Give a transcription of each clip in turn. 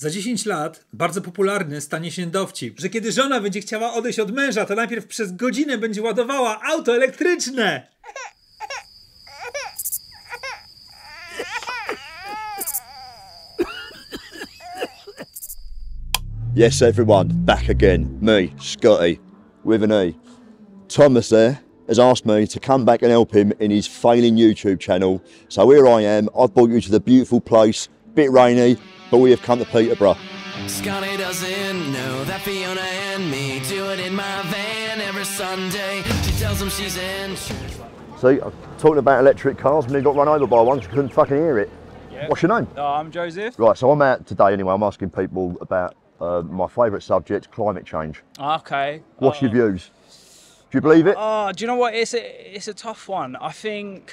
Za 10 lat bardzo popularny stanie się dowcip, że kiedy żona będzie chciała odejść od męża, to najpierw przez godzinę będzie ładowała auto elektryczne. Yes, everyone, back again. Me, Scotty, with an E. Thomas there has asked me to come back and help him in his failing YouTube channel. So here I am. I've brought you to the beautiful place. Bit rainy, but we have come to Peterborough. Scotty doesn't know that Fiona and me do it in my van every Sunday. She tells him she's in. See, I'm talking about electric cars when he got run over by one because you couldn't fucking hear it. Yeah. What's your name? I'm Joseph. Right, so I'm out today anyway. I'm asking people about my favourite subject, climate change. Okay. What's your views? Do you believe it? Do you know what? It's a tough one. I think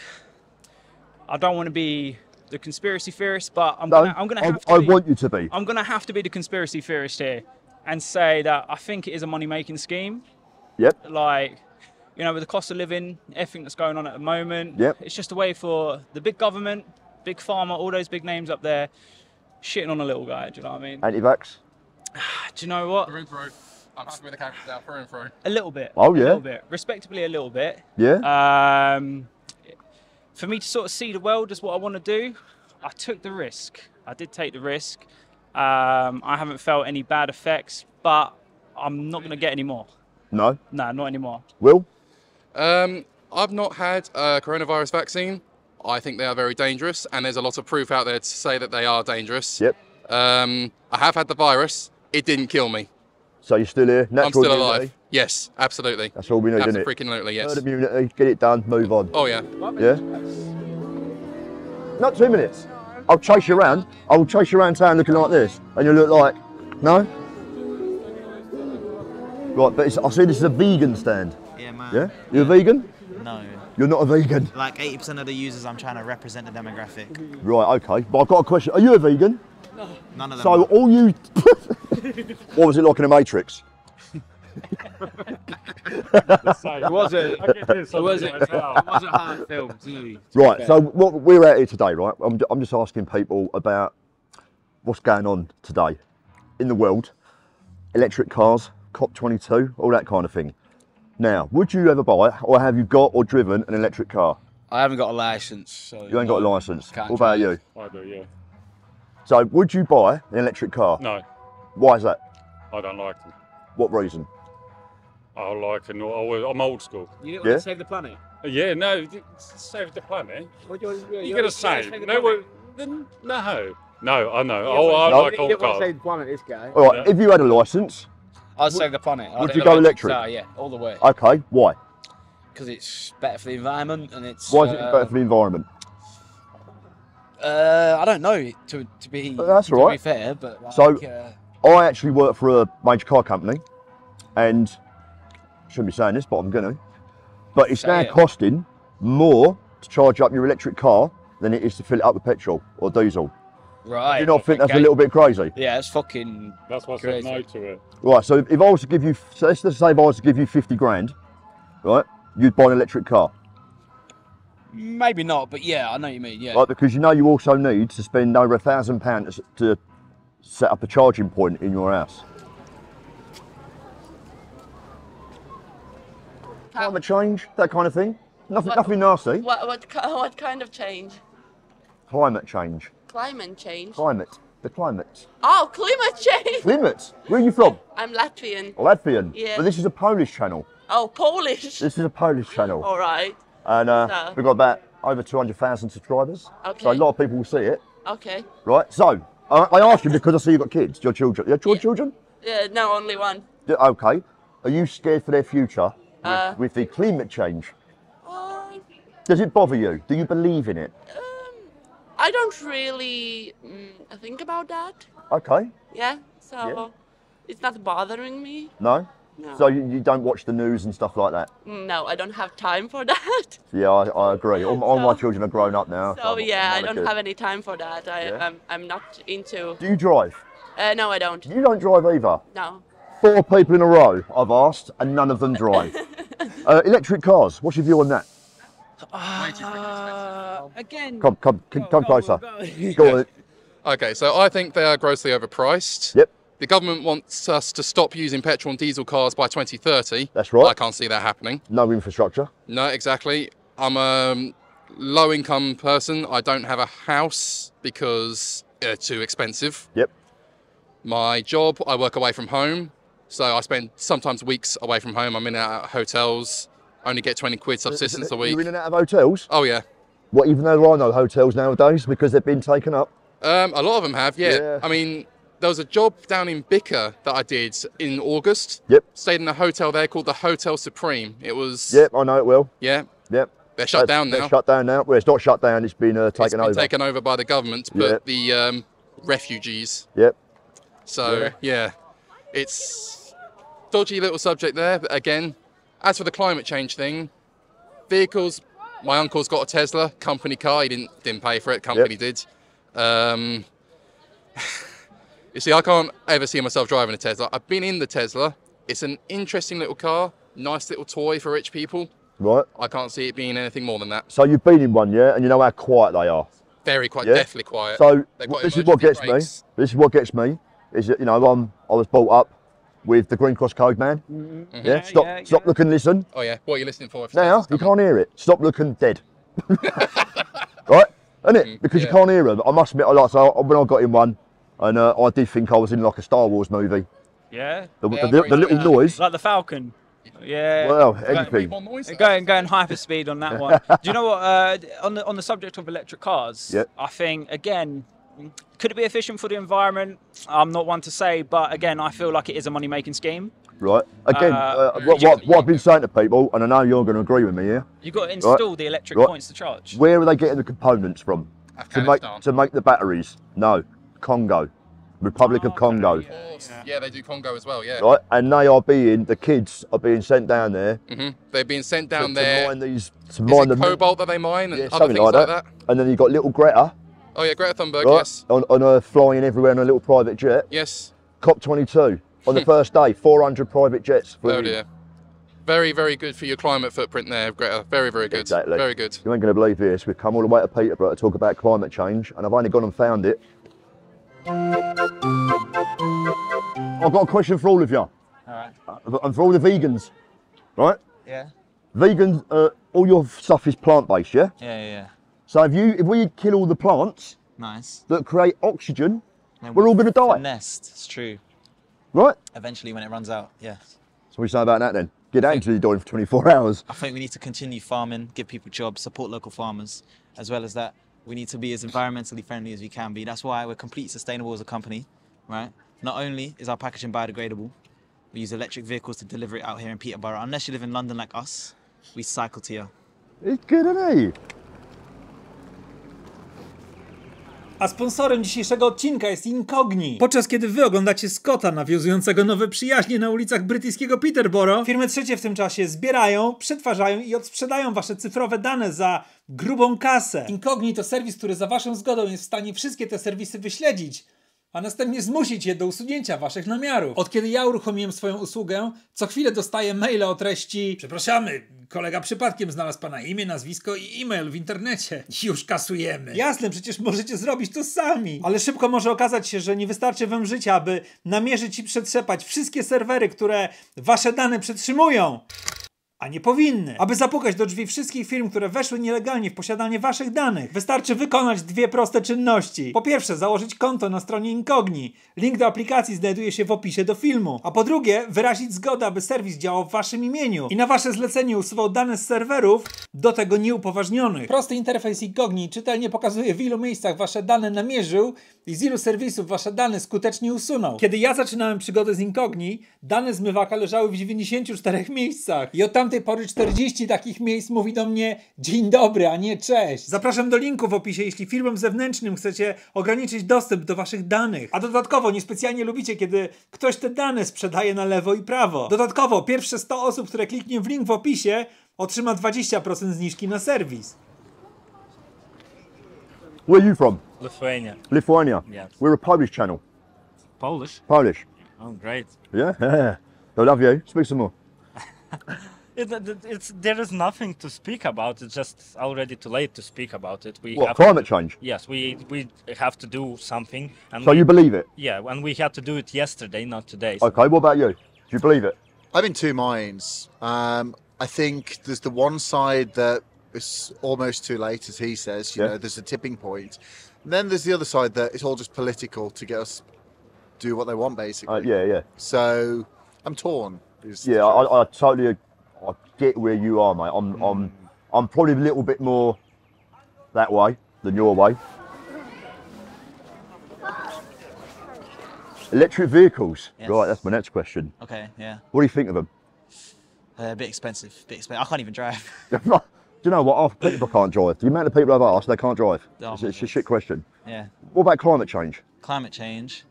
I don't want to be the conspiracy theorist, but I'm gonna have to. I want you to be. I'm gonna have to be the conspiracy theorist here and say that I think it is a money-making scheme. Yep. Like, you know, with the cost of living, everything that's going on at the moment. Yep. It's just a way for the big government, big pharma, all those big names up there, shitting on a little guy. Do you know what I mean? Anti-vax? Do you know what? Through and through. I'm happy with the characters now, through and through. A little bit. Oh, yeah? A little bit. Respectably a little bit. Yeah? For me to sort of see the world as what I want to do, I took the risk. I did take the risk. I haven't felt any bad effects, but I'm not going to get any more. No? No, not anymore. Will? I've not had a coronavirus vaccine. I think they are very dangerous, and there's a lot of proof out there to say that they are dangerous. Yep. I have had the virus. It didn't kill me. So you're still here? Natural I'm still immunity? alive. Yes, absolutely. That's all we need, isn't it? Absolutely, yes. Herd immunity, get it done, move on. Oh, yeah. Yeah? Not 2 minutes. I'll chase you around. I will chase you around town looking like this. And you'll look like, no? Right, but I see this is a vegan stand. Yeah, man. Yeah? You're a vegan? No. You're not a vegan? Like 80% of the users, I'm trying to represent the demographic. Right, okay. But I've got a question. Are you a vegan? No. None of them. So all you... What was it like in the Matrix? It wasn't hard films. Right, so what we're out here today, right? I'm just asking people about what's going on today in the world. Electric cars, COP22, all that kind of thing. Now, would you ever buy, or have you got or driven an electric car? I haven't got a licence. So You ain't got a licence. Can't What about drive. you? I do, yeah. So, would you buy an electric car? No, Why is that? I don't like them. What reason? I like an. I'm old school. You Yeah? want to save the planet? Yeah, no, save the planet. What You're gonna say save the no? planet? Then no. No, I know. You I don't like want old to cars. save the planet, this guy. All right, Yeah. if you had a licence, I'd save the planet. Would you go electric? Yeah, all the way. okay, why? Because it's better for the environment and it's. Why is it better for the environment? I don't know. To be. That's all right. To be fair, but like, So- I actually work for a major car company, and I shouldn't be saying this, but I'm going to. But it's Say now it. costing more to charge up your electric car than it is to fill it up with petrol or diesel. right. Do you not think that's a okay. little bit crazy? Yeah, it's fucking. That's why I said Crazy. no to it. Right, so if I was to give you, so let's just say if I was to give you 50 grand, right, you'd buy an electric car, Maybe not, but yeah, I know what you mean. Yeah. right? Because you know you also need to spend over £1,000 to set up a charging point in your house. Climate change, that kind of thing. Nothing nasty. What kind of change? Climate change. Climate change? Climate. The climate. Oh, climate change! Climate. Where are you from? I'm Latvian. Latvian. Yeah. But this is a Polish channel. Oh, Polish. This is a Polish channel. All right. And So- we've got about over 200,000 subscribers. Okay. So a lot of people will see it. Okay. Right, so I asked you because I see you've got kids, your children. Your Yeah. children? No, only one. Okay. Are you scared for their future with the climate change? Uh, Does it bother you? Do you believe in it? I don't really think about that. Okay. Yeah. So Yeah. it's not bothering me. No? No. So you don't watch the news and stuff like that? No, I don't have time for that. Yeah, I agree. All my children are grown up now. So yeah, I I'm don't good. have any time for that. Yeah. I'm not into. Do you drive? No, I don't. You don't drive either. No. 4 people in a row I've asked and none of them drive. Electric cars, what's your view on that? Again. Come closer. Go on. Okay, so I think they are grossly overpriced. Yep. The government wants us to stop using petrol and diesel cars by 2030. That's right. I can't see that happening. No infrastructure. No, exactly. I'm a low-income person. I don't have a house because they're too expensive. Yep. My job, I work away from home. So I spend sometimes weeks away from home. I'm in and out of hotels. Only get 20 quid subsistence a week. You're in and out of hotels? Oh, yeah. What, even though there are no hotels nowadays because they've been taken up? A lot of them have, yeah. I mean, there was a job down in Bicker that I did in August. Yep. Stayed in a hotel there called the Hotel Supreme. It was... Yep, I know it well. Yeah. Yep. They're shut down now. They're shut down now. Well, it's not shut down, it's been taken over. It's been taken over by the government to put the refugees. Yep. So, yeah, it's dodgy little subject there. But again, as for the climate change thing, vehicles, my uncle's got a Tesla, company car. He didn't pay for it, company did. You see, I can't ever see myself driving a Tesla. I've been in the Tesla. It's an interesting little car, nice little toy for rich people. Right. I can't see it being anything more than that. So you've been in one, yeah, and you know how quiet they are. Very quiet, definitely quiet. So got this is what gets brakes. me. This is what gets me. Is that, you know, I was brought up with the Green Cross Code Man. Mm-hmm. Yeah. Stop, look and listen. Oh yeah. What are you listening for? Now you can't hear it. Stop, look and dead. Right, isn't it? Because you can't hear them. I must admit, when I got in one, and I did think I was in like a Star Wars movie. Yeah. The little noise. Like the Falcon. Yeah. Well, anything. Going hyperspeed on that one. Do you know what? On the subject of electric cars, I think again, could it be efficient for the environment? I'm not one to say, but again, I feel like it is a money-making scheme. Right. Again, what I've been saying to people, and I know you're going to agree with me here. You've got to install the electric points to charge. Where are they getting the components from? To make the batteries? No, Congo, Republic of Congo. Yeah, they do Congo as well. Yeah. Right, and the kids are being sent down there. They're being sent down there. To mine these. Is it cobalt that they mine and other things like that? And then you've got little Greta. Oh yeah, Greta Thunberg. Right, Yes. On her flying everywhere in a little private jet. Yes. COP22 on the first day, 400 private jets. Oh dear. Very, very good for your climate footprint there, Greta. Very, very good. Exactly. Very good. You ain't going to believe this. We've come all the way to Peterborough to talk about climate change, and I've only gone and found it. I've got a question for all of you. Alright. And for all the vegans, right? Yeah. Vegans, all your stuff is plant-based, yeah? Yeah. So if we kill all the plants that create oxygen, we're all going to die. Nest, it's true. Right? Eventually when it runs out, yes. So what do you say about that then? Get out until you're dying for 24 hours. I think we need to continue farming, give people jobs, support local farmers. As well as that, we need to be as environmentally friendly as we can be. That's why we're completely sustainable as a company, right? Not only is our packaging biodegradable, we use electric vehicles to deliver it out here in Peterborough. Unless you live in London like us, we cycle to you. It's good, isn't it? A sponsorem dzisiejszego odcinka jest Incogni. Podczas kiedy wy oglądacie Scotta nawiązującego nowe przyjaźnie na ulicach brytyjskiego Peterborough, firmy trzecie w tym czasie zbierają, przetwarzają i odsprzedają wasze cyfrowe dane za grubą kasę. Incogni to serwis, który za waszą zgodą jest w stanie wszystkie te serwisy wyśledzić, a następnie zmusić je do usunięcia waszych namiarów. Od kiedy ja uruchomiłem swoją usługę, co chwilę dostaję maile o treści: przepraszamy, kolega przypadkiem znalazł pana imię, nazwisko i e-mail w internecie. Już kasujemy. Jasne, przecież możecie zrobić to sami. Ale szybko może okazać się, że nie wystarczy wam życia, aby namierzyć i przetrzepać wszystkie serwery, które wasze dane przetrzymują. A nie powinny. Aby zapukać do drzwi wszystkich firm, które weszły nielegalnie w posiadanie waszych danych, wystarczy wykonać dwie proste czynności. Po pierwsze, założyć konto na stronie Incogni. Link do aplikacji znajduje się w opisie do filmu. A po drugie, wyrazić zgodę, aby serwis działał w waszym imieniu i na wasze zlecenie usuwał dane z serwerów, do tego nieupoważnionych. Prosty interfejs Incogni czytelnie pokazuje, w ilu miejscach wasze dane namierzył i z ilu serwisów wasze dane skutecznie usunął. Kiedy ja zaczynałem przygodę z Incogni, dane zmywaka leżały w 94 miejscach i od tamtej pory 40 takich miejsc mówi do mnie dzień dobry, a nie cześć. Zapraszam do linku w opisie, jeśli firmom zewnętrznym chcecie ograniczyć dostęp do waszych danych. A dodatkowo niespecjalnie lubicie, kiedy ktoś te dane sprzedaje na lewo i prawo. Dodatkowo pierwsze 100 osób, które kliknie w link w opisie, otrzyma 20% zniżki na serwis. Where are you from? Lithuania. Lithuania. Yes. We're a Polish channel. Polish? Polish. Oh, great. Yeah? I love you. Speak some more. There is nothing to speak about. It's just already too late to speak about it. We What, have climate change? Yes, we have to do something. And So you believe it? Yeah, and we had to do it yesterday, not today. So. Okay, what about you? Do you believe it? I'm in two minds. I think there's the one side that it's almost too late, as he says. You know, there's a tipping point. And then there's the other side that it's all just political to get us do what they want, basically. Yeah. So I'm torn. Yeah, I totally, I get where you are, mate. I'm probably a little bit more that way than your way. Electric vehicles. Yes. Right, that's my next question. Okay, yeah. What do you think of them? A bit expensive. I can't even drive. Do you know what? Half the people can't drive. The amount of people I've asked, they can't drive. Oh, It's a shit question. Yeah. What about climate change? Climate change.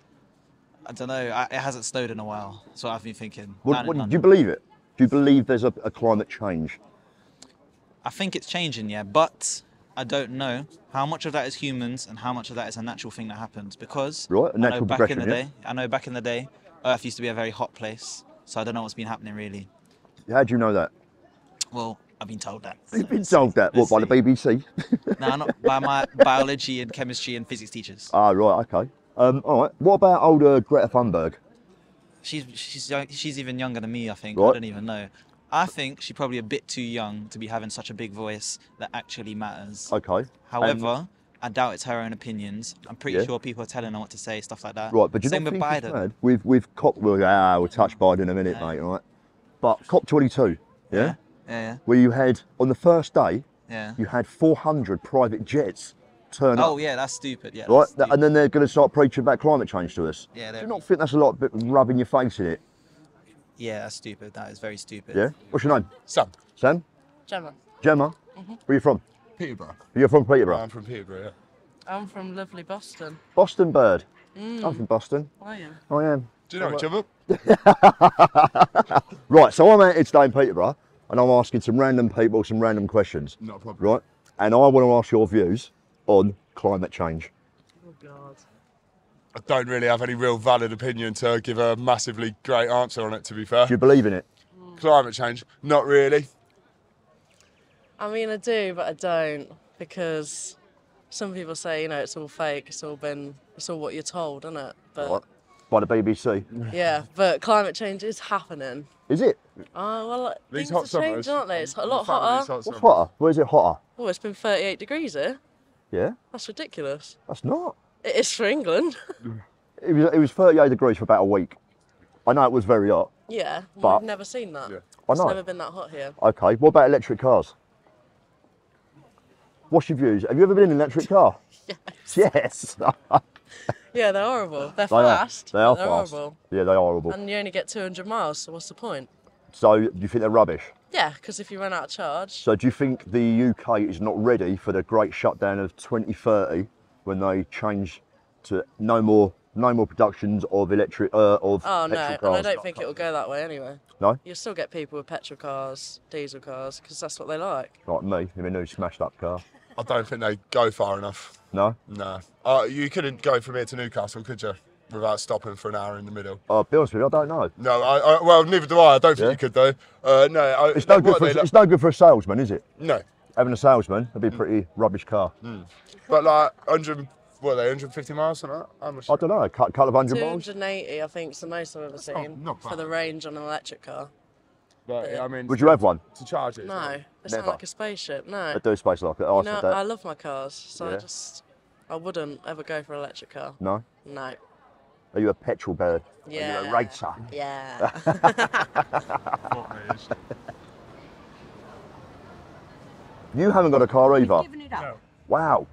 I don't know. It hasn't snowed in a while. That's what I've been thinking. Do you believe it? Do you believe there's a climate change? I think it's changing, yeah, but I don't know how much of that is humans and how much of that is a natural thing that happens, because Right, a natural progression, I know back in the day, Earth used to be a very hot place, so I don't know what's been happening really. How do you know that? Well, I've been told that. You've been told that? What, by the BBC? No, not by my biology and chemistry and physics teachers. Ah, right, okay. All right. What about older Greta Thunberg? She's even younger than me, I think. Right. I don't even know. I think she's probably a bit too young to be having such a big voice that actually matters. Okay. However, I doubt it's her own opinions. I'm pretty Yeah. sure people are telling her what to say, stuff like that. Right, but do you Same not with think it's Biden. mad? We've we'll touch Biden in a minute, mate, all right? But COP22, yeah? Yeah. Where you had, on the first day, Yeah. you had 400 private jets turn up. Oh yeah, that's stupid. Yeah. Right, and then they're going to start preaching about climate change to us. Yeah, Do you not think that's a lot of rubbing your face in it? Yeah, that's stupid. That is very stupid. Yeah? What's your name? Sam. Sam? Gemma. Gemma? Where are you from? Peterborough. You're from Peterborough? I'm from Peterborough, yeah. I'm from lovely Boston. Boston bird. Mm. I'm from Boston. I am. I am. Do you know each other? Right, so I'm out here today in Peterborough and I'm asking some random people some random questions. Not a problem. Right? And I want to ask your views on climate change. Oh, God. I don't really have any real valid opinion to give a massively great answer on it, to be fair. Do you believe in it? Climate change? Not really. I mean, I do, but I don't, because some people say, you know, it's all fake, it's all what you're told, isn't it? But Right. By the BBC. yeah, but climate change is happening. Is it? Oh, well, These things hot are summers. changing, aren't they? It's a lot Families hotter. hot What's summers. hotter? Where is it hotter? Oh, it's been 38 degrees here. Yeah? That's ridiculous. That's not. It is for England. It was 38 degrees for about a week. I know it was very hot. Yeah, But- we've never seen that. Yeah. I It's know. never been that hot here. Okay, what about electric cars? What's your views? Have you ever been in an electric car? Yes. Yeah, they're horrible. They're They are. fast. They are but fast. They're horrible. Yeah, they are horrible. And you only get 200 miles, so what's the point? So, do you think they're rubbish? Yeah, because if you run out of charge, So, do you think the UK is not ready for the great shutdown of 2030 when they change to no more productions of electric oh no, petrol and I cars? don't think it'll go that way anyway. No, You'll still get people with petrol cars, diesel cars, because that's what they like. like me in a new smashed up car. I don't think they go far enough. No. No. You couldn't go from here to Newcastle, could you? Without stopping for an hour in the middle. I'll be honest with you, I don't know. No, well, neither do I. I don't think Yeah. you could though. No, It's no good for it's no good for a salesman, is it? No. Having a salesman, it'd be a pretty rubbish car. But like 150 miles, something like that? How much? I don't know, a couple of hundred miles. 280, I think, is the most I've ever seen not for bad. the range on an electric car. But, I mean, Would you have one? to charge it? No, they sound Never. like a spaceship. No. I do space like it. You I know, said that. I love my cars, so Yeah. I wouldn't ever go for an electric car. No. No. Are you a petrol bird? Yeah. Are you a racer? Yeah. You haven't got a car either. Given it up. Wow.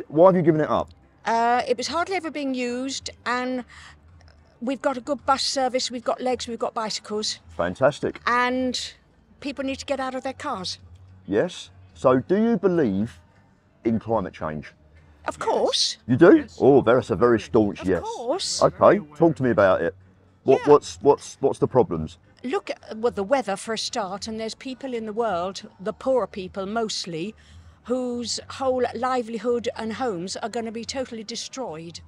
Why have you given it up? It was hardly ever being used, and we've got a good bus service, we've got legs, we've got bicycles, Fantastic. and people need to get out of their cars. Yes. So, do you believe in climate change? Of course. You do? Oh, that's a very staunch yes. Of course. Okay. Talk to me about it. What's the problems? Look at the weather for a start, and there's people in the world, the poorer people mostly, whose whole livelihood and homes are going to be totally destroyed.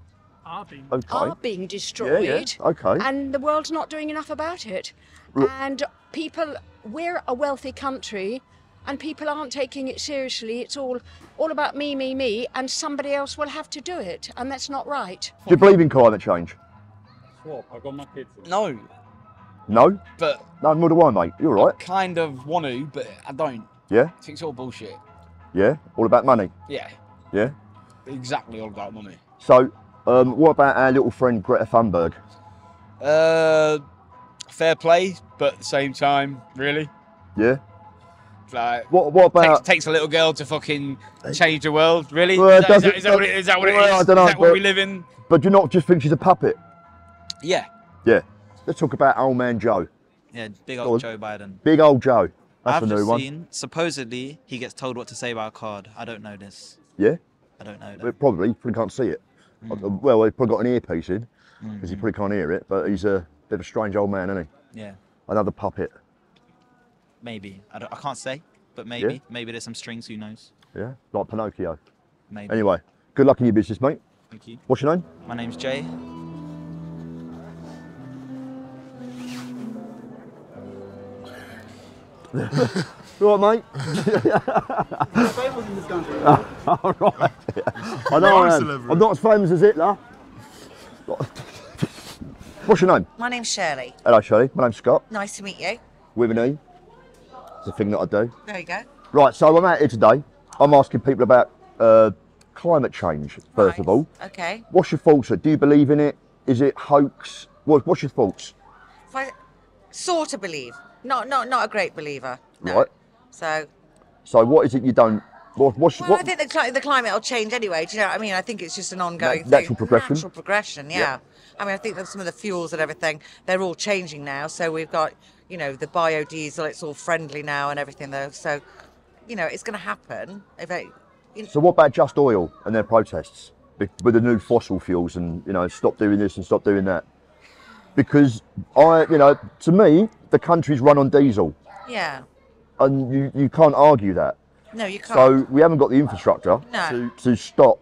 are being destroyed. Okay. And the world's not doing enough about it. And people, we're a wealthy country, and people aren't taking it seriously. It's all about me, and somebody else will have to do it, and that's not right. Do you believe in climate change? Swap. I got my kids. No, No? but No, nor do I, mate. You're right. kind of want to, but I don't. Yeah? I think it's all bullshit. Yeah? All about money? Yeah, Yeah? exactly all about money. So, what about our little friend Greta Thunberg? Fair play, but at the same time, really, Yeah? like What about... takes a little girl to fucking change the world. Really, Well, is that what it is? Well, I don't know, Is that what but- we live in? But do you not just think she's a puppet? Yeah. Yeah. Let's talk about old man Joe. Yeah, big Go old on. Joe Biden. Big old Joe. That's I've a new just one. seen, supposedly, he gets told what to say by a card. I don't know this. Yeah? I don't know. Well, probably. You probably can't see it. Well, he's probably got an earpiece in, because he probably can't hear it, but he's a bit of a strange old man, isn't he? Yeah, Another puppet. maybe. I can't say, but maybe. Yeah. Maybe there's some strings, who knows? Yeah? Like Pinocchio. Maybe. Anyway, good luck in your business, mate. Thank you. What's your name? My name's Jay. You all right, mate? famous in this country. All right. I know I am. I'm not as famous as Hitler. What's your name? My name's Shirley. Hello, Shirley. My name's Scott. Nice to meet you. With an E. It's a thing that I do. There you go. Right, so I'm out here today. I'm asking people about climate change, first of all. Okay. What's your thoughts? Do you believe in it? Is it hoax? What's your thoughts? If I sort of believe, not a great believer. No. Right. So what is it you don't? What's well, I think the climate will change anyway. Do you know what I mean? I think it's just an ongoing thing. Natural progression. Natural progression, yeah. I mean, I think that some of the fuels and everything, they're all changing now. So we've got, you know, the biodiesel. It's all friendly now and everything, though. So, you know, it's going to happen. So what about Just Oil and their protests with the new fossil fuels and, you know, stop doing this and stop doing that? Because to me, the country's run on diesel. Yeah. And you can't argue that. No, you can't. So we haven't got the infrastructure to stop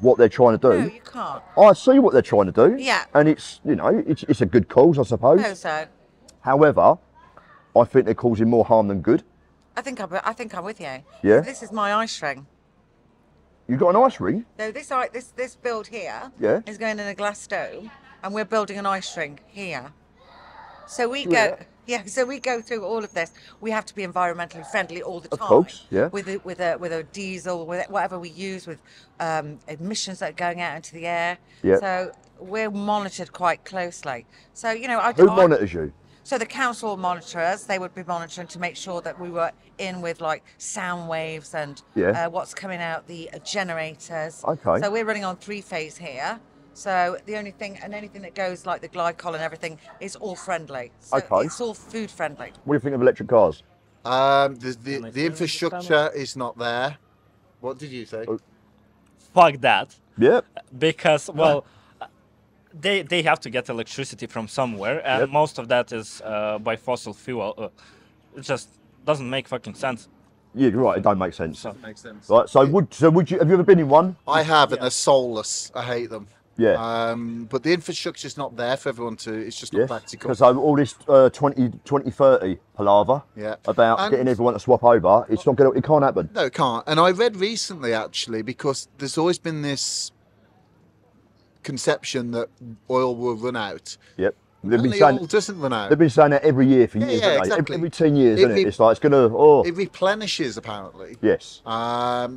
what they're trying to do. No, you can't. I see what they're trying to do. Yeah. And it's a good cause, I suppose. I suppose so. However, I think they're causing more harm than good. I think I'm with you. Yeah. This is my ice ring. You've got an ice ring? So this build here is going in a glass dome, and we're building an ice ring here. So we go. Yeah, so we go through all of this. We have to be environmentally friendly all the time. Of course, yeah. With a diesel, with whatever we use, with emissions that are going out into the air. Yeah. So we're monitored quite closely. So Who monitors you? So the council will monitor us. They would be monitoring to make sure that we were in with like sound waves and what's coming out the generators. Okay. So we're running on 3-phase here. So the only thing, and anything that goes like the glycol and everything is all friendly. So it's all food friendly. What do you think of electric cars? The infrastructure is not there. What did you say? Fuck that. Yeah. Because, well, they have to get electricity from somewhere, and most of that is by fossil fuel. It just doesn't make fucking sense. Yeah, you're right. It don't make sense. Makes sense. Right. So would you? Have you ever been in one? I have, and they're soulless. I hate them. Yeah. But the infrastructure's not there for everyone to. It's just not practical. Because all this 2030 palaver about getting everyone to swap over, it's not going. It can't happen. No, it can't. And I read recently, actually, because there's always been this conception that oil will run out. Yep. Oil doesn't run out. They've been saying that every year for years. Yeah, haven't they? exactly. Every 10 years, isn't it? It's like it's going to. It replenishes, apparently. Yes.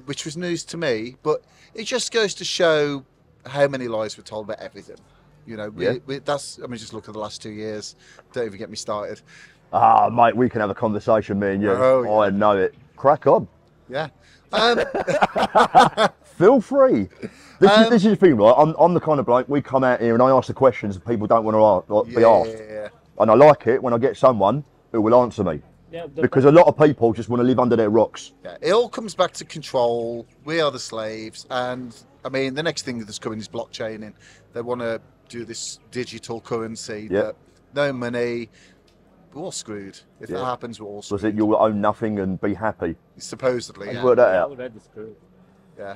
Which was news to me, but it just goes to show how many lies we're told about everything. You know, that's. I mean, just look at the last 2 years. Don't even get me started. Ah, mate, we can have a conversation, me and you. Oh, I know it. Crack on. Yeah. Feel free. This is the thing, right? I'm the kind of bloke, we come out here and I ask the questions that people don't want to be asked. Yeah. And I like it when I get someone who will answer me. Yeah, because a lot of people just want to live under their rocks. Yeah, it all comes back to control. We are the slaves. And, I mean, the next thing that's coming is blockchaining. They want to do this digital currency. That no money. We're all screwed. If that happens, we're all screwed. Was it you'll own nothing and be happy? Supposedly, Let's work that out. Yeah.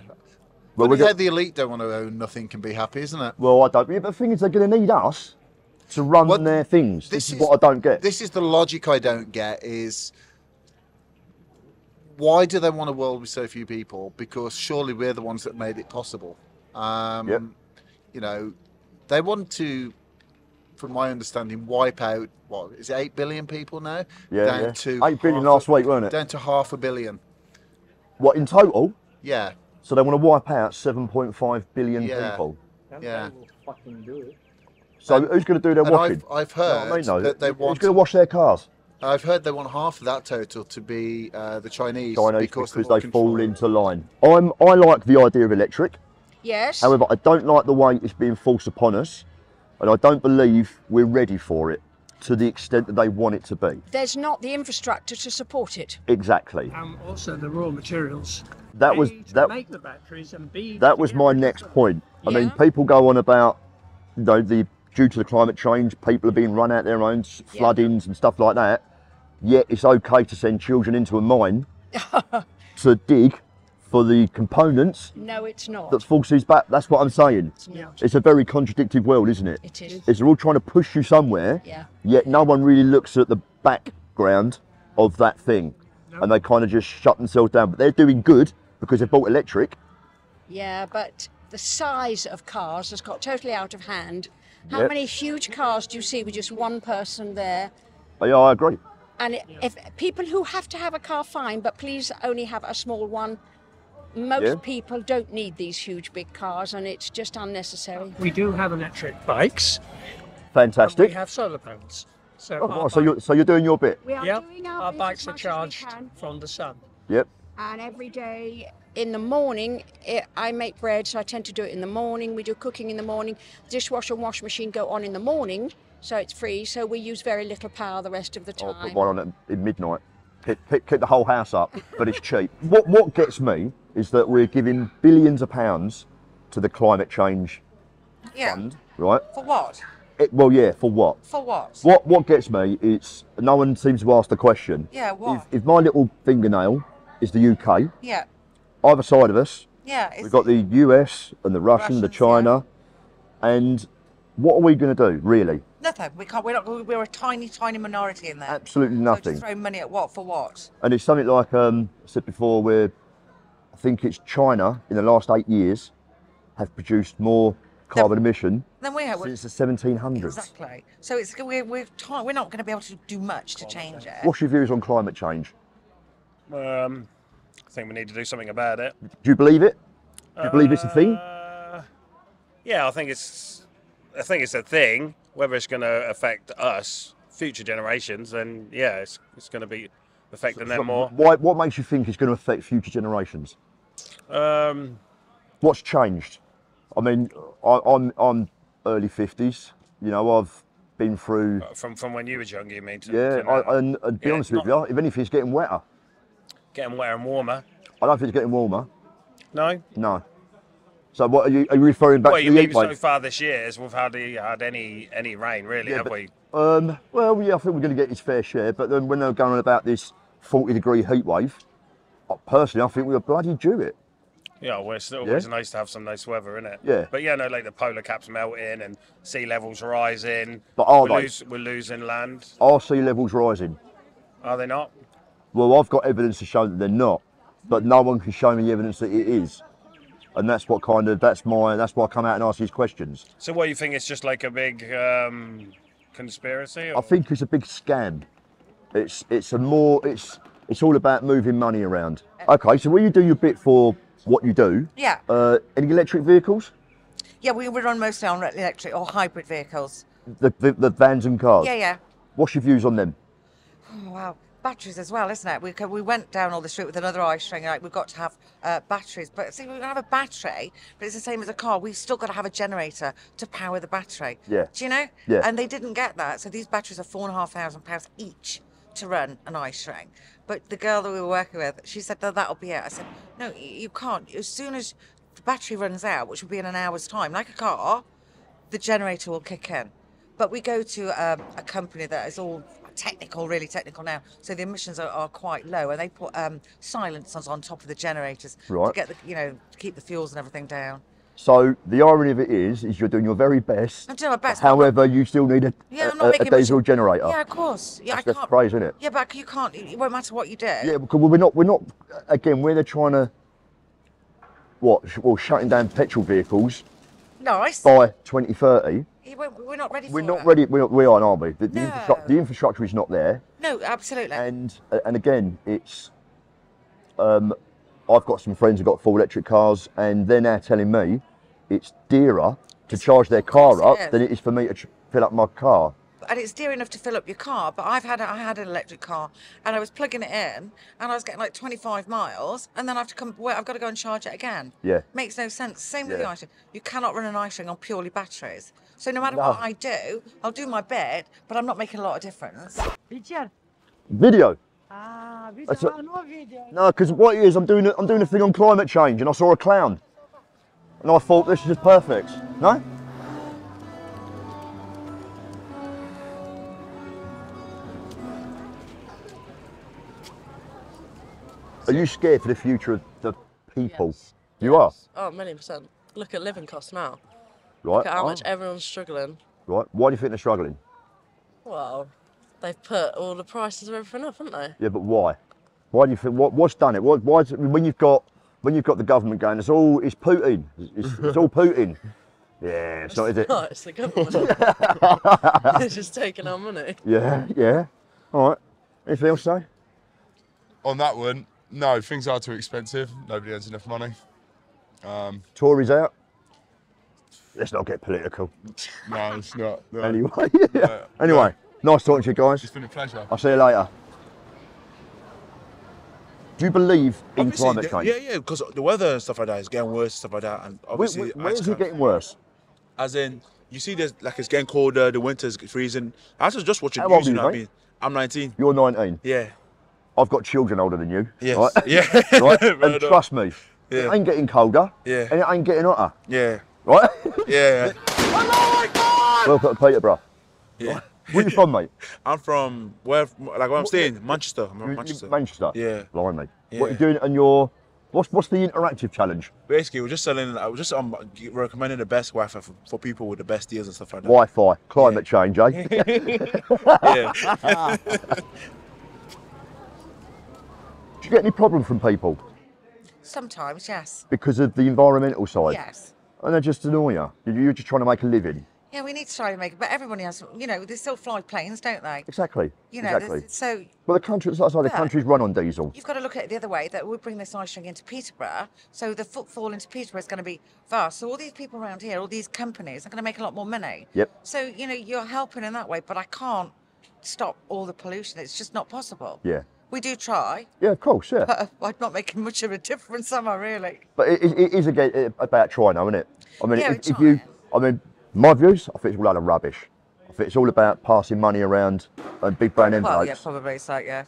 Well, Funny how the elite don't want to own nothing can be happy, isn't it? Well, I don't. Yeah, but the thing is, they're going to need us to run their things. This is what I don't get. This is the logic I don't get is why do they want a world with so few people? Because surely we're the ones that made it possible. You know, they want to, from my understanding, wipe out, what, is it 8 billion people now? Yeah, down to 8 billion last week, weren't it? Down to 500 million. What, in total? Yeah. So they want to wipe out 7.5 billion Yeah. people. Yeah. Fucking do it. So who's going to do their And washing? I've You know heard what I mean, though? that they Who's want. going to wash their cars? I've heard they want half of that total to be the Chinese, Because they're more they fall into line. I like the idea of electric. Yes. However, I don't like the way it's being forced upon us, and I don't believe we're ready for it to the extent that they want it to be. There's not the infrastructure to support it. Exactly. Also the raw materials. That was A, to that. make the batteries, and B, That was my next point. I mean, people go on about, you know, due to the climate change, people are being run out their own floodings and stuff like that. Yet it's okay to send children into a mine to dig for the components No, it's not. that forces back. That's what I'm saying. Yeah. It's a very contradictive world, isn't it? It is. It's they're all trying to push you somewhere, Yeah. yet no one really looks at the background of that thing. And they kind of just shut themselves down. But they're doing good because they bought electric. Yeah, but the size of cars has got totally out of hand. How Yep. many huge cars do you see with just one person there? Yeah, I agree. And if people who have to have a car, fine, but please only have a small one. Most Yeah. people don't need these huge big cars, and it's just unnecessary. we do have electric bikes. Fantastic. We have solar panels. So, Oh, our, so you're doing your bit. We are yep, doing our bit bikes as are much as we charged can. from the sun. Yep. And every day in the morning, I make bread, so I tend to do it in the morning. We do cooking in the morning. Dishwasher and washing machine go on in the morning, so it's free. So we use very little power the rest of the I'll put time. one on at midnight. Keep the whole house up, but it's cheap. What gets me is that we're giving billions of pounds to the climate change fund, right? For what? Well, yeah, for what? For what? What gets me is no one seems to ask the question. Yeah, what? If my little fingernail is the UK, Yeah. either side of us, Yeah. we've got the US and the Russian, the China, and what are we going to do, really? Nothing. We can't. We're not. We're a tiny, tiny minority in there. Absolutely So nothing. to throw money at what for what? And it's something like I said before, where I think it's China in the last 8 years have produced more carbon emission Then we have. since the 1700s. Exactly. So it's we're we're not going to be able to do much to change it. What's your views on climate change? I think we need to do something about it. Do you believe it? Do you believe it's a thing? Yeah, I think it's a thing. Whether it's going to affect us, future generations, then yeah, it's going to be affecting them more. What makes you think it's going to affect future generations? What's changed? I mean, I'm early 50s. You know, I've been through. From when you was young, you mean? And to be honest with you, if anything, it's getting wetter. Getting wetter and warmer. I don't think it's getting warmer. No. No. So what are you referring back Well, to you the mean heat so wave? far this year is we've hardly had any rain, really, have we? Well, yeah, I think we're going to get his fair share. But then when they're going on about this 40-degree heat wave, personally, I think we were bloody due it. Yeah, well, it's always nice to have some nice weather, isn't it? Yeah. But yeah, no, like the polar caps melting and sea levels rising. But are we're they? We're losing land. Are sea levels rising? Are they not? Well, I've got evidence to show that they're not, but no one can show me the evidence that it is. And that's what that's why I come out and ask these questions. So what, you think it's just like a big conspiracy? Or? I think it's a big scam. It's all about moving money around. Okay, so will you do your bit for what you do? Yeah. Any electric vehicles? Yeah, we run mostly on electric or hybrid vehicles. The vans and cars? Yeah. What's your views on them? Oh, wow. Batteries as well, isn't it? We went down all the street with another eye string, like we've got to have batteries. But see, we can have a battery, but it's the same as a car. We've still got to have a generator to power the battery. Yeah. Do you know? Yeah. And they didn't get that. So these batteries are £4,500 each to run an eye string. But the girl that we were working with, she said, that'll be it. I said, no, you can't. As soon as the battery runs out, which will be in an hour's time, like a car, the generator will kick in. But we go to a company that is all really technical now. So the emissions are quite low, and they put silencers on top of the generators Right. to get the, to keep the fuels and everything down. So the irony of it is you're doing your very best. I'm doing my best. but I'm However, you still need a diesel generator. Yeah, of course. Yeah, That's I can't. crazy, isn't it? Yeah, but you can't. It won't matter what you do. Yeah, because we're not. Again, we're trying to shutting down petrol vehicles Nice. by 2030. We're not ready for We're not it. ready. We aren't we? The, No. the infrastructure is not there. No, absolutely. And again, it's. I've got some friends who've got full electric cars, and they're now telling me it's dearer to charge their car up is. than it is for me to fill up my car. And it's dear enough to fill up your car, but I had an electric car, and I was plugging it in, and I was getting like 25 miles, and then I've got to go and charge it again. Yeah. Makes no sense. Same with the Yeah. ice ring. You cannot run an ice ring on purely batteries. So no matter No. what I do, I'll do my bit, but I'm not making a lot of difference. Video. Ah, That's video, a- no video. No, because what it is, I'm doing a thing on climate change, and I saw a clown, and I thought this is just perfect. No. Are you scared for the future of the people? You are, Oh, 1,000,000%. Look at living costs now. right? Look at how much Oh, everyone's struggling. right. Why do you think they're struggling? Well, they've put all the prices of everything up, haven't they? Yeah, but why? Why do you think? What's done it? Why is it, when you've got the government going, it's Putin. It's all Putin. Yeah, it's not, is it? No, it's the government. They're just taking our money. Yeah, yeah. All right. Anything else to say? On that one, no, things are too expensive. Nobody earns enough money. Tories out. Let's not get political. No, it's not. No. Anyway, No, anyway, nice talking to you guys. It's been a pleasure. I'll see you later. Do you believe in Obviously, climate change? Yeah, because the weather and stuff like that is getting worse, stuff like that, and obviously, Where is it getting worse? as in, you see, there's like it's getting colder, the winter's freezing. I was just watching How news, old you are know you, what I mate? mean? I'm 19. You're 19. Yeah. I've got children older than you. Yes. Right? Yeah. Right? Right And on. trust me, Yeah. it ain't getting colder. Yeah. And it ain't getting hotter. Yeah. Right? Yeah. Welcome to Peterborough. Yeah. Where you from, mate? I'm from where I'm staying, Manchester. I'm from Manchester. Manchester. Yeah. Blimey. Yeah. What are you doing? And your what's the interactive challenge? Basically, we're just selling. I was just recommending the best Wi-Fi for people with the best deals and stuff like that. Wi-Fi, climate change, eh? Yeah. Do you get any problem from people Sometimes, yes. because of the environmental side? Yes. And they just annoy you. You're just trying to make a living. Yeah, we need to try to make it, but everybody has, they still fly planes, don't they? Exactly. You know, exactly. so Well, the country, it's like the Yeah. country's run on diesel. you've got to look at it the other way, that we bring this ice ring into Peterborough, so the footfall into Peterborough is going to be vast. So all these people around here, all these companies are going to make a lot more money. Yep. So, you're helping in that way, but I can't stop all the pollution. It's just not possible. Yeah. We do try, Yeah, of course, yeah. but I'm not making much of a difference, am I really? But it is again about trying, though, isn't it? I mean, Yeah, if you, my views, I think it's all a lot of rubbish. I think it's all about passing money around and big brand Well, yeah, envelopes. probably so, yeah.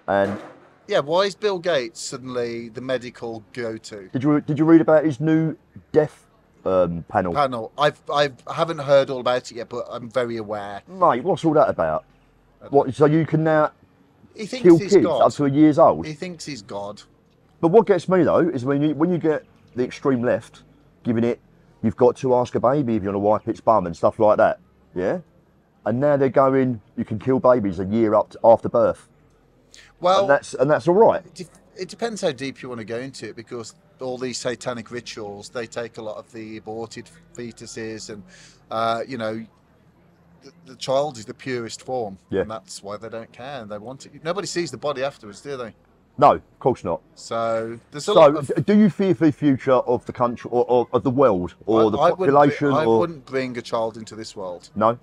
And Yeah, why is Bill Gates suddenly the medical go-to? did you read about his new death panel? I haven't heard all about it yet, but I'm very aware. Mate, what's all that about? What? So you can now He thinks kill he's kids God. up to a year's old? He thinks he's God. But what gets me though is when you get the extreme left giving it, you've got to ask a baby if you want to wipe its bum and stuff like that. Yeah. And now they're going, you can kill babies a year after birth. Well, and that's all right. It depends how deep you want to go into it, because all these satanic rituals, they take a lot of the aborted fetuses, and the child is the purest form, Yeah. and that's why they don't care. They want it. Nobody sees the body afterwards, do they? No, of course not. So there's a lot of. Do you fear for the future of the country or of the world or the population? I or wouldn't bring a child into this world. No.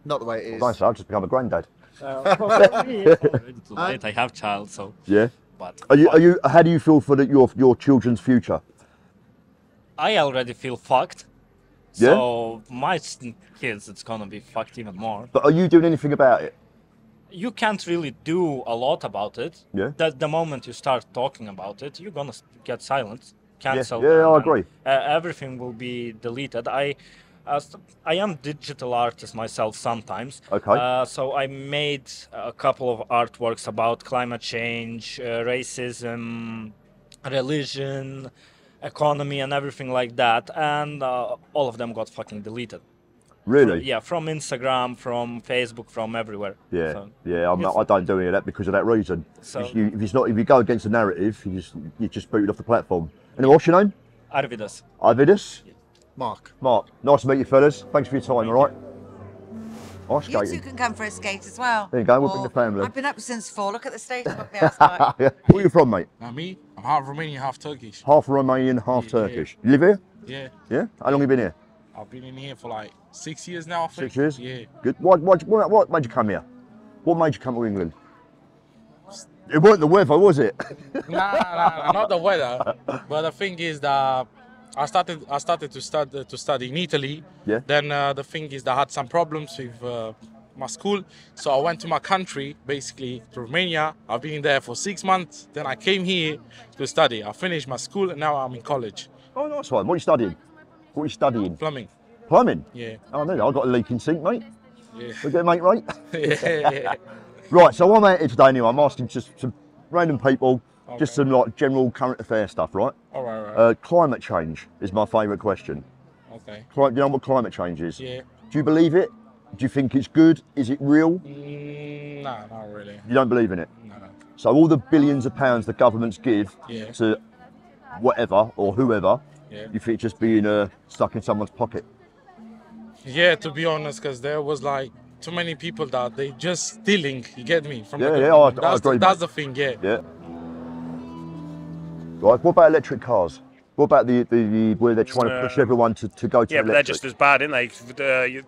Not the way it is. Nice, I've just become a granddad. It's late. I have child, so. Yeah. But Are you? How do you feel for your children's future? I already feel fucked. Yeah? So my kids, it's gonna be fucked even more. But are you doing anything about it? You can't really do a lot about it. Yeah. The moment you start talking about it, you're gonna get silent, cancelled. Yeah, I and agree. Everything will be deleted. I am digital artist myself sometimes. Okay. So I made a couple of artworks about climate change, racism, religion, economy, and everything like that, and all of them got fucking deleted. Really? Yeah, from Instagram, from Facebook, from everywhere. Yeah, So, yeah. I don't do any of that because of that reason. So- if you go against the narrative, you just booted off the platform. And what's your name? Arvidas. Arvidas. Mark. Mark. Nice to meet you, fellas. Thanks for your time. All right. Ice You two skating. can come for a skate as well. There you go. We'll Or- bring the family. I've been up since 4. Look at the state of the outside. Yeah. Where are you from, mate? Me? I'm half Romanian, half Turkish. Half Romanian, half Turkish. You live here? Yeah. Yeah. How long have you been here? I've been in here for like 6 years now, I think. 6 years. Yeah. Good. What made you come here? What made you come to England? It weren't the weather, was it? Nah, not the weather. But the thing is that I started to study in Italy. Yeah. Then the thing is that I had some problems with my school, so I went to my country, basically to Romania. I've been there for 6 months. Then I came here to study. I finished my school and now I'm in college. Oh, nice one. What are you studying? What are you studying? Plumbing. Plumbing? Yeah. Oh, no, I've got a leaking sink, mate. Yeah. We get mate, right? Yeah. Right, so I'm out here today anyway. I'm asking just some random people, just some like general current affair stuff, right? All right. Climate change is my favourite question. Okay. Do you know what climate change is? Yeah. Do you believe it? Do you think it's good? Is it real? Nah, not really. You don't believe in it? No. So all the billions of pounds the governments give Yeah. to whatever or whoever, Yeah. you think it's just being stuck in someone's pocket? Yeah, to be honest, because there was like too many people that they just stealing. You get me? From Yeah, the yeah, government. I agree, That's mate. the thing. Yeah. Yeah. Right, what about electric cars? What about the where they're trying to push everyone to go to Yeah, electric? but they're just as bad, aren't they?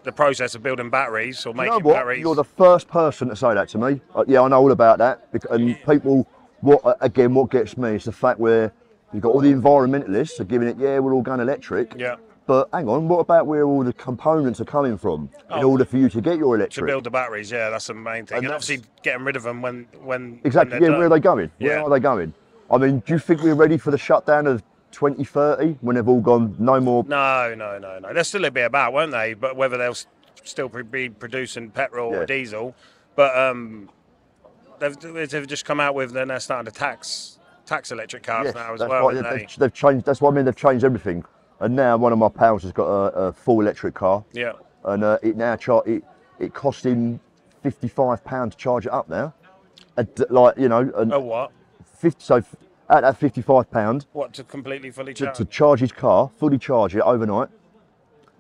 The process of building batteries or You making know what? batteries. You're the first person to say that to me. Yeah, I know all about that. And people, what gets me is the fact where you've got all the environmentalists are giving it, yeah, we're all going electric. Yeah. But hang on, what about where all the components are coming from in order for you to get your To electric? build the batteries, yeah, that's the main thing. And And, that's- obviously getting rid of them when Exactly, when yeah, where are they going? Where Yeah. are they going? I mean, do you think we're ready for the shutdown of 2030 when they've all gone no more? No. They'll still be about, won't they? But whether they'll still be producing petrol or diesel, but they've just come out with, then they're starting to tax electric cars Yes, now as that's well. right, Aren't they? they've changed. That's what I mean. They've changed everything. And now one of my pals has got a full electric car. Yeah. And it now it cost him £55 to charge it up now. Like you know. And Oh what? 50, so at that £55 What, to completely fully to charge? charge his car, fully charge it overnight,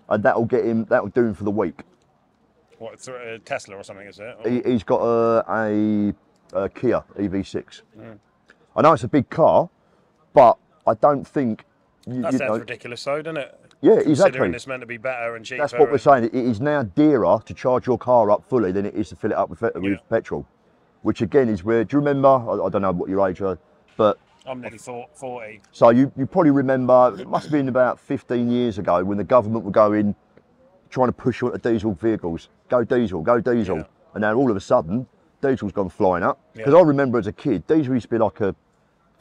and that'll do him for the week. What, through a Tesla or something, is it? Or- He's got a Kia EV6. Mm. I know it's a big car, but I don't think That sounds ridiculous, though, doesn't it? Yeah, Considering exactly. it's meant to be better and cheaper. That's what we're and- saying. It is now dearer to charge your car up fully than it is to fill it up with petrol. Which again is where, do you remember, I don't know what your age are, but I'm nearly 40. so you probably remember, it must have been about 15 years ago when the government were going, trying to push onto diesel vehicles. Go diesel, go diesel. Yeah. And now all of a sudden, diesel's gone flying up. Yeah. Because I remember as a kid, diesel used to be like a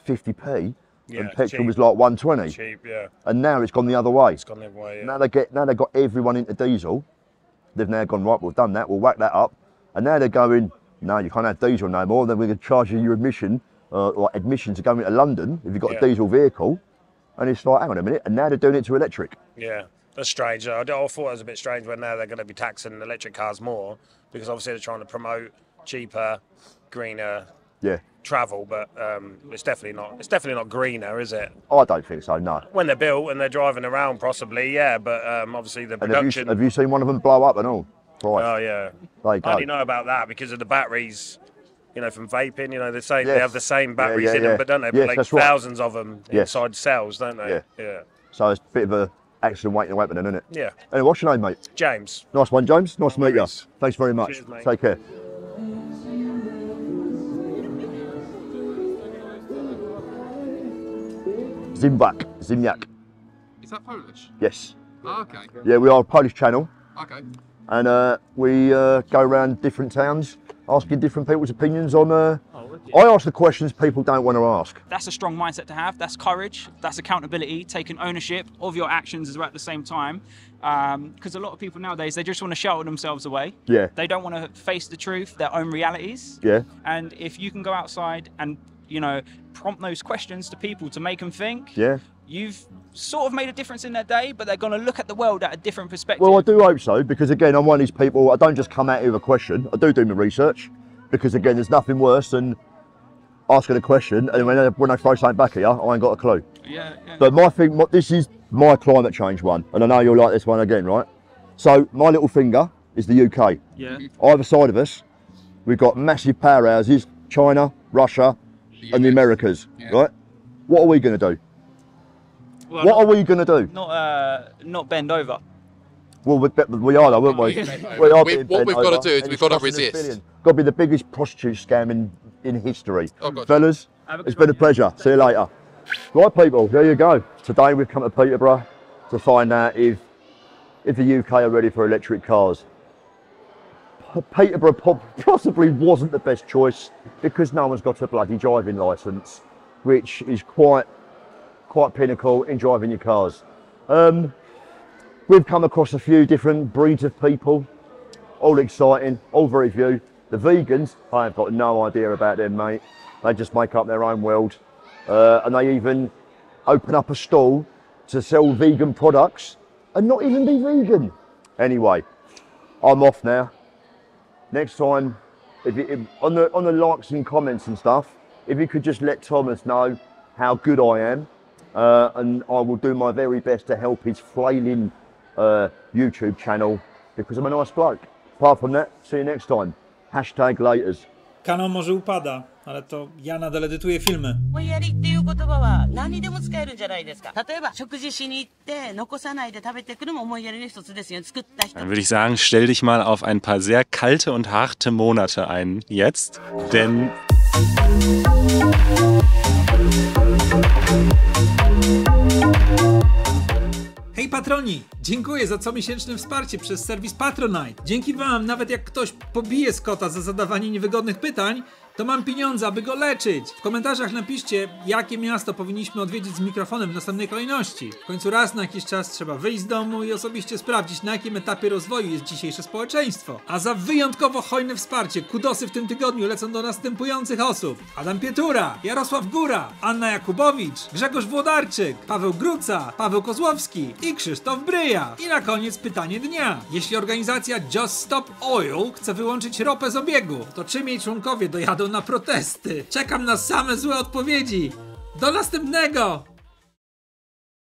50p Yeah, and petrol cheap. was like 120. Cheap, yeah. And now it's gone the other way. It's gone the other way, yeah. Now they've got everyone into diesel. They've now gone, right, we've done that, we'll whack that up. And now they're going, no, you can't have diesel no more. Then we're going to charge you your admission, like admission to go into London if you've got Yeah. a diesel vehicle. And it's like, hang on a minute. And now they're doing it to electric. Yeah, that's strange. I thought it was a bit strange when now they're going to be taxing electric cars more because obviously they're trying to promote cheaper, greener Yeah. travel. But it's definitely not. It's definitely not greener, is it? I don't think so, no. When they're built and they're driving around, possibly, yeah. But obviously the And have production. you seen one of them blow up and all? Right. Oh yeah. There you I only go. know about that because of the batteries. You know, from vaping. You know, they say Yes. they have the same batteries yeah, in them, yeah. but don't they? Yes, Like that's right. thousands of them Yes. inside cells, don't they? Yeah. Yeah. So it's a bit of a accident waiting to happen then, isn't it? Yeah. Anyway, what's your name, mate? James. Nice one, James. Nice to meet you. worries. Thanks very much. Cheers, mate. Take care. Zimyak. Is that Polish? Yes. Oh, okay. Yeah, we are a Polish channel. Okay. And we go around different towns asking different people's opinions on I ask the questions people don't want to ask. That's a strong mindset to have. That's courage. That's accountability, taking ownership of your actions as well at the same time. Because a lot of people nowadays, they just want to shelter themselves away. Yeah. They don't want to face the truth, their own realities. Yeah. And if you can go outside and, you know, prompt those questions to people to make them think, Yeah. you've sort of made a difference in their day, but they're going to look at the world at a different perspective. Well, I do hope so, because again, I'm one of these people, I don't just come at you with a question, I do my research, because again, there's nothing worse than asking a question, and when they throw something back at you, I ain't got a clue. Yeah. But my thing, this is my climate change one, and I know you'll like this one again, right? So, my little finger is the UK. Yeah. Either side of us, we've got massive powerhouses, China, Russia, and the Americas, right? What are we going to do? Well, what are we going to do? Not bend over. Well, we are though, aren't we? What we've got to do is we've got to resist. Got to be the biggest prostitute scam in history. Oh, God. Fellas, it's been a pleasure. See you later. Right, people, there you go. Today we've come to Peterborough to find out if the UK are ready for electric cars. Peterborough possibly wasn't the best choice because no one's got a bloody driving licence, which is quite pinnacle in driving your cars. We've come across a few different breeds of people, all exciting, all very few. The vegans, I have got no idea about them, mate. They just make up their own world. And they even open up a stall to sell vegan products and not even be vegan. Anyway, I'm off now. Next time, on the likes and comments and stuff, if you could just let Thomas know how good I am, and I will do my very best to help his flailing YouTube channel because I'm a nice bloke. Apart from that, see you next time. #laters. Kanał może upada, ale to ja nadal edytuję filmy. 思いやりっていう言葉は何にでも使えるんじゃないですか。例えば食事しに行って残さないで食べてくるも思いやりの一つですよ。作った人。 Dann würde ich sagen, stell dich mal auf ein paar sehr kalte und harte Monate ein jetzt, denn Hej patroni! Dziękuję za comiesięczne wsparcie przez serwis Patronite. Dzięki wam, nawet jak ktoś pobije Scotta za zadawanie niewygodnych pytań, to mam pieniądze, aby go leczyć. W komentarzach napiszcie, jakie miasto powinniśmy odwiedzić z mikrofonem w następnej kolejności. W końcu raz na jakiś czas trzeba wyjść z domu i osobiście sprawdzić, na jakim etapie rozwoju jest dzisiejsze społeczeństwo. A za wyjątkowo hojne wsparcie kudosy w tym tygodniu lecą do następujących osób: Adam Pietura, Jarosław Góra, Anna Jakubowicz, Grzegorz Włodarczyk, Paweł Gruca, Paweł Kozłowski i Krzysztof Bryja. I na koniec pytanie dnia. Jeśli organizacja Just Stop Oil chce wyłączyć ropę z obiegu, to czym jej członkowie dojadą na protesty? Czekam na same złe odpowiedzi. Do następnego!